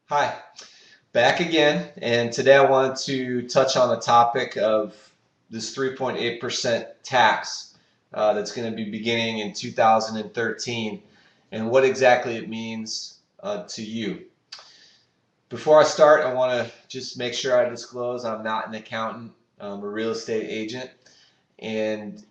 Hi, back again, and today I wanted to touch on the topic of this 3.8% tax that's going to be beginning in 2013 and what exactly it means to you. Before I start, I want to just make sure I disclose I'm not an accountant, I'm a real estate agent, and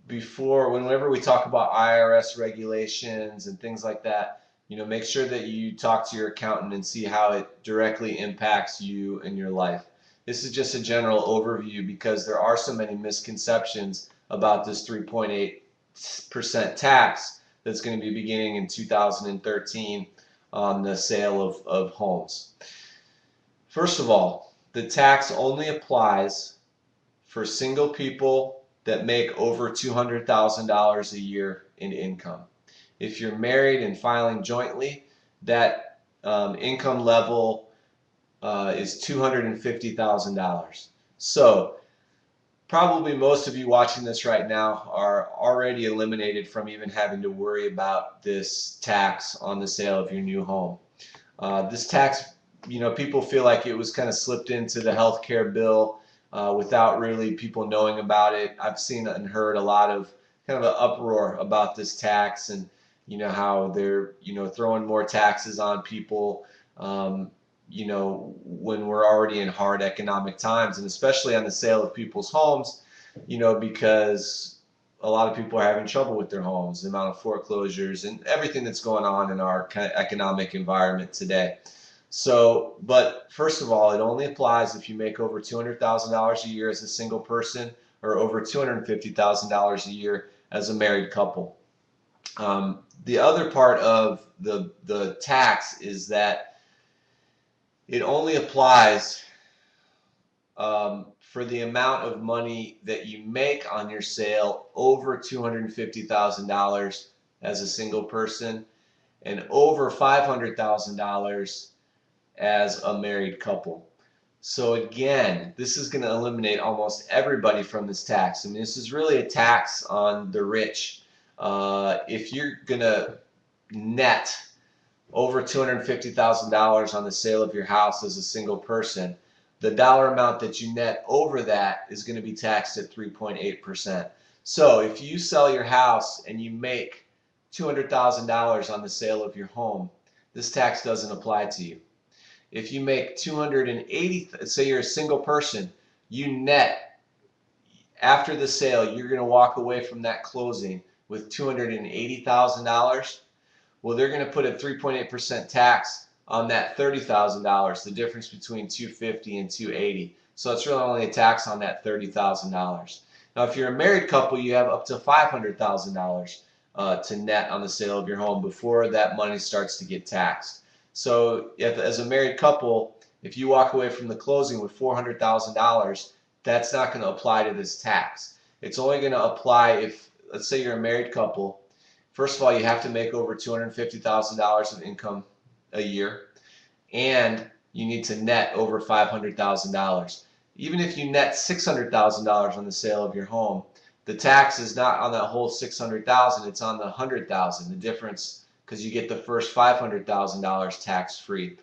whenever we talk about IRS regulations and things like that, make sure that you talk to your accountant and see how it directly impacts you and your life. This is just a general overview because there are so many misconceptions about this 3.8% tax that's going to be beginning in 2013 on the sale of homes. First of all, the tax only applies for single people that make over $200,000 a year in income. If you're married and filing jointly, that income level is $250,000. So probably most of you watching this right now are already eliminated from even having to worry about this tax on the sale of your new home. This tax, people feel like it was kind of slipped into the health care bill without really people knowing about it. I've seen and heard a lot of kind of an uproar about this tax and how they're throwing more taxes on people when we're already in hard economic times, and especially on the sale of people's homes, because a lot of people are having trouble with their homes, the amount of foreclosures and everything that's going on in our kind of economic environment today. So, but first of all, it only applies if you make over $200,000 a year as a single person or over $250,000 a year as a married couple. The other part of the tax is that it only applies for the amount of money that you make on your sale over $250,000 as a single person and over $500,000 as a married couple. So again, this is going to eliminate almost everybody from this tax. I mean, this is really a tax on the rich. If you're going to net over $250,000 on the sale of your house as a single person, the dollar amount that you net over that is going to be taxed at 3.8%. So if you sell your house and you make $200,000 on the sale of your home, this tax doesn't apply to you. If you make 280, say you're a single person, you net after the sale, you're going to walk away from that closing with $280,000. Well, they're going to put a 3.8% tax on that $30,000, the difference between 250 and 280. So it's really only a tax on that $30,000. Now, if you're a married couple, you have up to $500,000 to net on the sale of your home before that money starts to get taxed. So if, as a married couple, if you walk away from the closing with $400,000, that's not going to apply to this tax. It's only going to apply if, let's say you're a married couple. First of all, you have to make over $250,000 of income a year, and you need to net over $500,000. Even if you net $600,000 on the sale of your home, the tax is not on that whole $600,000, it's on the $100,000, the difference, because you get the first $500,000 tax free.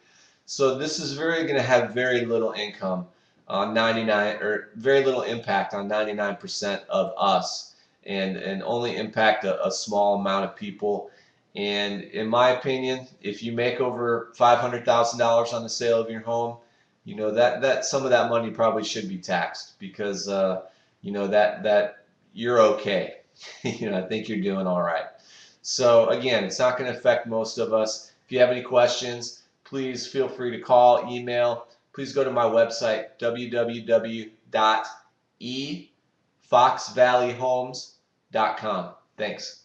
So this is going to have very little income on 99 or very little impact on 99% of us, and only impact a small amount of people. And in my opinion, if you make over $500,000 on the sale of your home, that some of that money probably should be taxed because that you're okay. I think you're doing all right. So again, it's not going to affect most of us. If you have any questions, please feel free to call, email. Please go to my website, www.efoxvalleyhomes.com. Thanks.